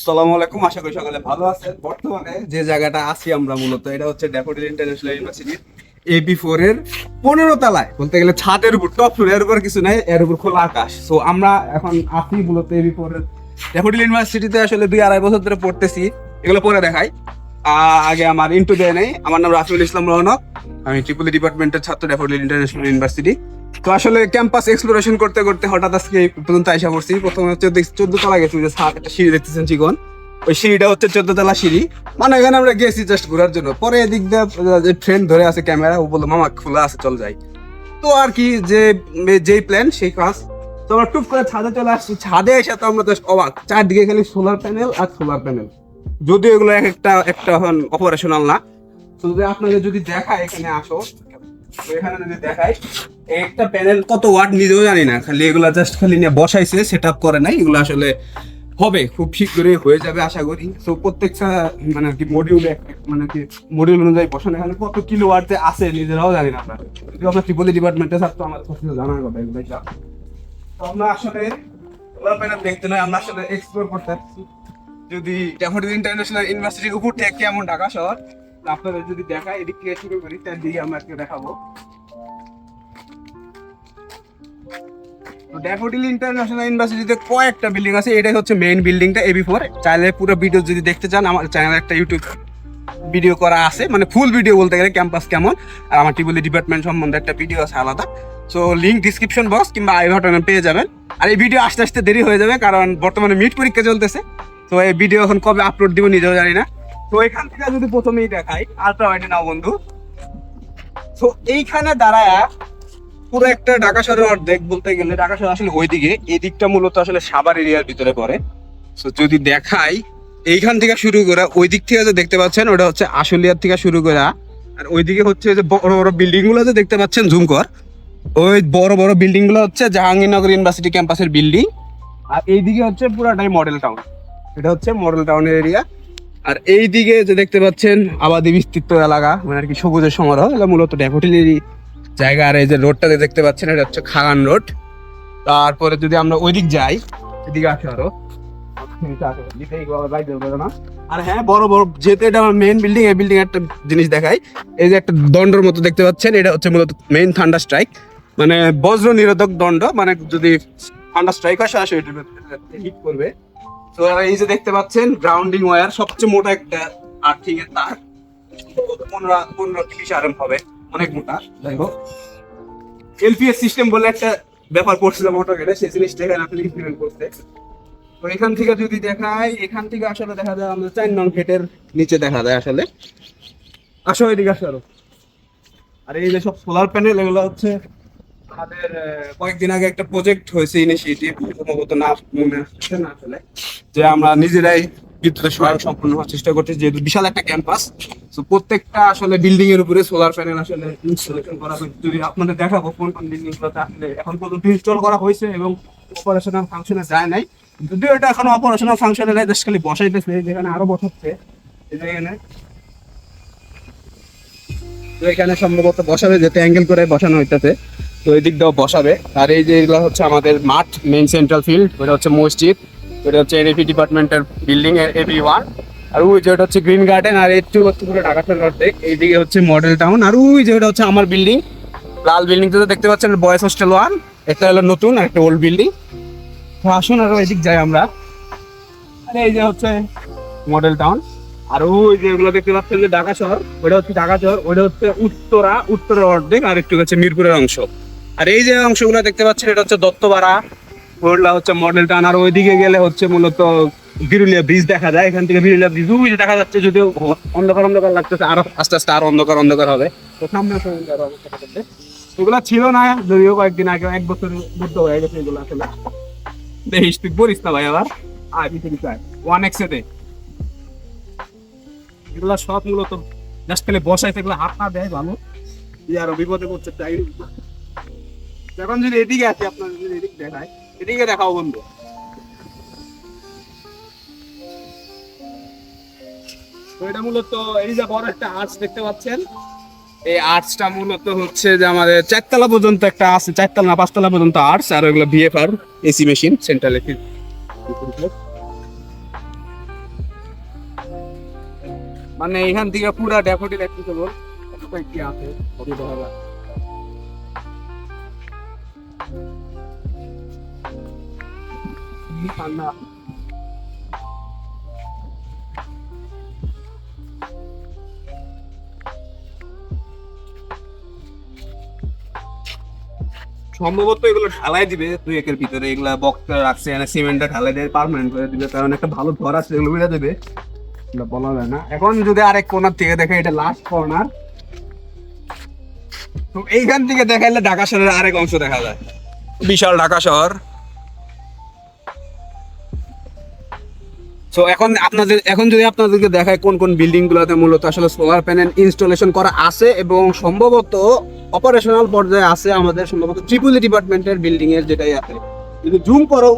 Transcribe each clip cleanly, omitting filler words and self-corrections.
আসসালামু আলাইকুম, আশা করি সকলে ভালো আছেন। বর্তমানে যে জায়গাটা আছি আমরা মূলত এটা হচ্ছে ড্যাফোডিল ইন্টারন্যাশনাল ইউনিভার্সিটির AB4 এর 15 তলায়, বলতে গেলে ছাদের উপর, টপ ফ্লোর, এর উপর কিছু নাই, এর উপর খোলা আকাশ। সো আমরা এখন আছি মূলত AB4 এর ড্যাফোডিল ইউনিভার্সিটিতে। আসলে 2-2.5 বছর ধরে পড়তেছি। এগুলো পরে দেখাই। আগে আমার ইন্টু দেয় নেই। আমার নাম রাফিউল ইসলাম রৌনক, আমি ট্রিপলি ডিপার্টমেন্টের ছাত্র, ড্যাফোডিল ইন্টারন্যাশনাল ইউনিভার্সিটি। তো আসলে ক্যাম্পাস এক্সপ্লোরেশন করতে করতে হঠাৎ আজকে এই পর্যন্ত আইসা পড়ছি। প্রথমে হচ্ছে 14 তলা গেছি, যে একটা সিঁড়ি দেখতেছেন চিকন, ওই সিঁড়িটা হচ্ছে 14 তলা সিঁড়ি। মানে এখানে আমরা গেছি জাস্ট ঘোরার জন্য। পরে এদিক দিয়ে যে ফ্রেন্ড ধরে আছে ক্যামেরা, ও বললো মামা খোলা আছে চল যাই। তো আর কি, যেই প্ল্যান সেই কাজ। তো আমরা টুক করে ছাদে চলে আসছি। ছাদে এসে তো আমরা জাস্ট অবাক, চারদিকে খালি সোলার প্যানেল আর সোলার প্যানেল। যদিও এগুলো একটা এখন অপারেশনাল না। তো যদি আপনাদের যদি দেখায়, এখানে আসো, তো এখানে যদি দেখাই একটা প্যানেল কত ওয়াট নিজেও জানি না, খালি এগুলা জাস্ট খালি নিয়ে বসাইছে, সেট আপ করে নাই। এগুলো আসলে হবে, খুব শীঘ্রই হয়ে যাবে আশা করি। তো প্রত্যেকটা মানে কি মডিউলে, মানে কি মডিউল অনুযায়ী বসানো, এখানে কত কিলো ওয়াট আছে নিজেরাও জানি না আমরা। যদি আমরা ট্রিপলি ডিপার্টমেন্টে থাকতো আমার কাছে জানার কথা এগুলো সব। তো আমরা আসলে সোলার প্যানেল দেখতে নয়, আমরা আসলে এক্সপ্লোর করতে আসছি। যদি ড্যাফোডিল ইন্টারন্যাশনাল ইউনিভার্সিটির উপর থেকে কেমন ঢাকা শহর আপনাদের যদি দেখায়, এদিক থেকে শুরু করি, তার দিকে আমরা আজকে দেখাবো। ড্যাফোডিল ইন্টারন্যাশনাল ইউনিভার্সিটিতে কয়েকটা বিল্ডিং আছে, এটাই হচ্ছে মেইন বিল্ডিংটা AB4। চাইলে পুরো ভিডিও যদি দেখতে চান, আমার চ্যানেলে একটা ইউটিউব ভিডিও করা আছে, মানে ফুল ভিডিও বলতে গেলে ক্যাম্পাস কেমন আর আমার ট্রিপলি ডিপার্টমেন্ট সম্বন্ধে একটা ভিডিও আছে আলাদা। সো লিঙ্ক ডিসক্রিপশন বক্স কিংবা আই বাটনে পেয়ে যাবেন। আর এই ভিডিও আস্তে আস্তে দেরি হয়ে যাবে, কারণ বর্তমানে মিড পরীক্ষা চলতেছে। তো এই ভিডিও এখন কবে আপলোড দিব নিজেও জানি না। তো এখান থেকে যদি প্রথমেই দেখাই, আলট্রা ওয়াইডে নাও বন্ধু। তো এইখানে দাঁড়ায় পুরো একটা ঢাকা শহরের অর্ধেক বলতে গেলে। ঢাকা শহর আসলে ওইদিকে, এই দিকটা মূলত আসলে সাভার এরিয়ার ভিতরে পড়ে। তো যদি দেখাই, এইখান থেকে শুরু করে ওই দিক থেকে যে দেখতে পাচ্ছেন, ওটা হচ্ছে আশুলিয়ার থেকে শুরু করে। আর ওইদিকে হচ্ছে যে বড় বড় বিল্ডিং গুলো যে দেখতে পাচ্ছেন জুম কর, ওই বড় বড় বিল্ডিং গুলো হচ্ছে জাহাঙ্গীরনগর ইউনিভার্সিটি ক্যাম্পাসের বিল্ডিং। আর এইদিকে হচ্ছে পুরাটাই মডেল টাউন, এটা হচ্ছে মডেল টাউনের এরিয়া। আর এই দিকে যে দেখতে পাচ্ছেন আবাদি বিস্তৃত এলাকা, মানে আর কি সবুজের সমারোহ, এটা মূলত ড্যাফোডিলেরই জায়গা। আর এই যে রোডটাতে দেখতে পাচ্ছেন, এটা হচ্ছে খাগান রোড। তারপরে যদি আমরা ওই দিক যাই, এদিকে আসে আরো, আর হ্যাঁ, বড় বড় যেহেতু এটা আমার মেইন বিল্ডিং, এই বিল্ডিং একটা জিনিস দেখাই। এই যে একটা দণ্ডর মতো দেখতে পাচ্ছেন, এটা হচ্ছে মূলত মেইন থান্ডার স্ট্রাইক, মানে বজ্র নিরোধক দণ্ড। মানে যদি থান্ডার স্ট্রাইক হয় সরাসরি হিট করবে। তো এই যে দেখতে পাচ্ছেন গ্রাউন্ডিং ওয়্যার, সবচেয়ে মোটা একটা আর্থিং এর তার, 15-20 RM হবে, অনেক মোটা। যাই হোক, LPS সিস্টেম বলে একটা ব্যাপার পড়ছিলাম অটো গেটে, সেই জিনিসটা এখানে আপনি ইমপ্লিমেন্ট করতে। তো এখান থেকে যদি দেখাই, এখান থেকে আসলে দেখা যায় আমাদের 4 নং গেটের নিচে দেখা যায় আসলে। আসো এদিকে আসো আরো। আর এই যে সব সোলার প্যানেল, এগুলো হচ্ছে আমাদের কয়েকদিন আগে একটা প্রজেক্ট হয়েছে, ইনিশিয়েটিভ, সম্ভবত না মনে আসছে না আসলে, যে আমরা নিজেরাই বিদ্যুতের স্বয়ং সম্পূর্ণ হওয়ার চেষ্টা করছি। যেহেতু বিশাল একটা ক্যাম্পাস, তো প্রত্যেকটা আসলে বিল্ডিং এর উপরে সোলার প্যানেল আসলে ইনস্টলেশন করা হয়েছে। যদি আপনাদের দেখাবো কোন কোন বিল্ডিং গুলোতে আসলে এখন পর্যন্ত ইনস্টল করা হয়েছে এবং অপারেশনাল ফাংশনে যায় নাই। যদিও এটা এখন অপারেশনাল ফাংশনে নাই, জাস্ট খালি বসাইতেছে, যেখানে আরো বসাচ্ছে এখানে। তো এখানে সম্ভবত বসাবে, যেতে অ্যাঙ্গেল করে বসানো হইতেছে, তো এই দিক দিয়েও বসাবে। আর এই যে এগুলো হচ্ছে আমাদের মাঠ, মেইন সেন্ট্রাল ফিল্ড, ওটা হচ্ছে মসজিদ, ওটা হচ্ছে NAP ডিপার্টমেন্টের বিল্ডিং AB1। আর ওই যে ওটা হচ্ছে গ্রিন গার্ডেন। আর একটু হচ্ছে পুরো ঢাকা শহর অর্ধেক, এইদিকে হচ্ছে মডেল টাউন। আর ওই যে ওটা হচ্ছে আমার বিল্ডিং, লাল বিল্ডিং তো দেখতে পাচ্ছেন, বয়েজ হোস্টেল 1। একটা হলো নতুন আর একটা ওল্ড বিল্ডিং। তো আসুন আরো এদিক যাই আমরা। আর এই যে হচ্ছে মডেল টাউন। আর ওই যে ওগুলো দেখতে পাচ্ছেন যে ঢাকা শহর, ওটা হচ্ছে ঢাকা শহর, ওটা হচ্ছে উত্তরের অর্ধেক, আর একটু হচ্ছে মিরপুরের অংশ। আর এই যে অংশগুলো দেখতে পাচ্ছেন, এটা হচ্ছে দত্তপাড়া, ওগুলা হচ্ছে মডেল টাউন। আর ওইদিকে গেলে হচ্ছে মূলত বিরুলিয়া ব্রিজ দেখা যায়। এখান থেকে বিরুলিয়া ব্রিজ ওই যে দেখা যাচ্ছে, যদিও অন্ধকার অন্ধকার লাগতেছে, আরো আস্তে আস্তে আরো অন্ধকার অন্ধকার হবে। তো সামনে এগুলা ছিল না, যদিও কয়েকদিন আগে, 1 বছর মধ্য হয়ে গেছে এগুলো আসলে। দেখিস তুই বলিস না ভাই, আবার চাই 1x দে। এগুলা সব মূলত জাস্ট খালি বসাই থাকলে হাত না দেয় ভালো, আরো বিপদে পড়ছে তাই। এখন যদি এদিকে আসি, আপনার যদি এদিকে দেখায়, এদিকে দেখাও বন্ধু। তো এটা মূলত এই যে বড় একটা আর্চ দেখতে পাচ্ছেন, এই আর্চটা মূলত হচ্ছে যে আমাদের 4 তলা পর্যন্ত একটা আছে, 4 তলা না 5 তলা পর্যন্ত আর্চ। আর ওইগুলো VFR AC machine, central AC. মানে এখান থেকে পুরা ড্যাফোডিল অ্যাক্সেসিবল কি আছে ওটি দেখা যায়। ঠান্ডা সম্ভবত এগুলো ঢালাই দিবে 2 একের ভিতরে, এগুলা বক্স রাখছে এখানে সিমেন্টটা ঢালাই দিয়ে পার্মানেন্ট করে দিবে, কারণ একটা ভালো ঘর আছে এগুলো বুঝে দেবে, এগুলো বলা যায় না। এখন যদি আরেক কোণার থেকে দেখে, এটা লাস্ট কর্নার, তো এইখান থেকে দেখাইলে ঢাকা শহরের আরেক অংশ দেখা যায়, বিশাল ঢাকা শহর। তো এখন যদি আপনাদেরকে দেখায় কোন কোন বিল্ডিং গুলোতে মূলত আসলে সোলার প্যানেল ইনস্টলেশন করা আছে এবং সম্ভবত অপারেশনাল পর্যায়ে আছে, আমাদের সম্ভবত ট্রিপলি ডিপার্টমেন্টের বিল্ডিং এর যেটাই আছে। যদি জুম করো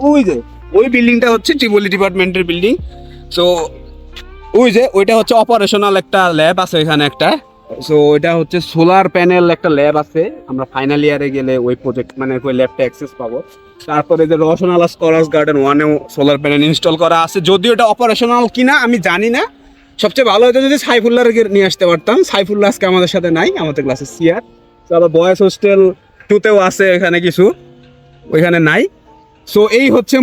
ওই বিল্ডিংটা হচ্ছে ট্রিপলি ডিপার্টমেন্টের বিল্ডিং। সো ওইটা হচ্ছে অপারেশনাল একটা ল্যাব আছে এখানে একটা। সো ওইটা হচ্ছে সোলার প্যানেল একটা ল্যাব আছে, আমরা ফাইনাল ইয়ারে গেলে ওই প্রজেক্ট মানে ওই ল্যাবটা অ্যাক্সেস পাবো। তারপরে যে রওশন আলা স্কলার্স গার্ডেন 1-এও সোলার প্যানেল ইনস্টল করা আছে, যদিও এটা অপারেশনাল কিনা আমি জানি না। সবচেয়ে ভালো হতো যদি সাইফুল্লাহকে নিয়ে আসতে পারতাম, সাইফুল্লাহ আজকে আমাদের সাথে নাই, আমাদের ক্লাসে সিয়ার। তো আবার বয়েজ হোস্টেল 2-তেও আছে এখানে কিছু, ওইখানে নাই। সো এই হচ্ছে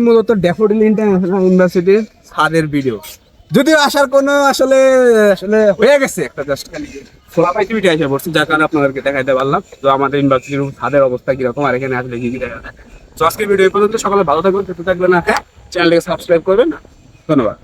মূলত ড্যাফোডিল ইন্টারন্যাশনাল ইউনিভার্সিটির ছাদের ভিডিও। যদিও আসার কোনো আসলে হয়ে গেছে একটা জাস্ট খালি ফলাফাইতে উঠে এসে পড়ছি, যার কারণে আপনাদেরকে দেখাইতে পারলাম তো আমাদের ইউনিভার্সিটির ছাদের অবস্থা কিরকম আর এখানে আসলে কি কি দেখা যায়। তো আজকের ভিডিও এই পর্যন্ত, সকালে ভালো থাকবেন, সুস্থ থাকবেন, চ্যানেলটাকে সাবস্ক্রাইব করবেন। ধন্যবাদ।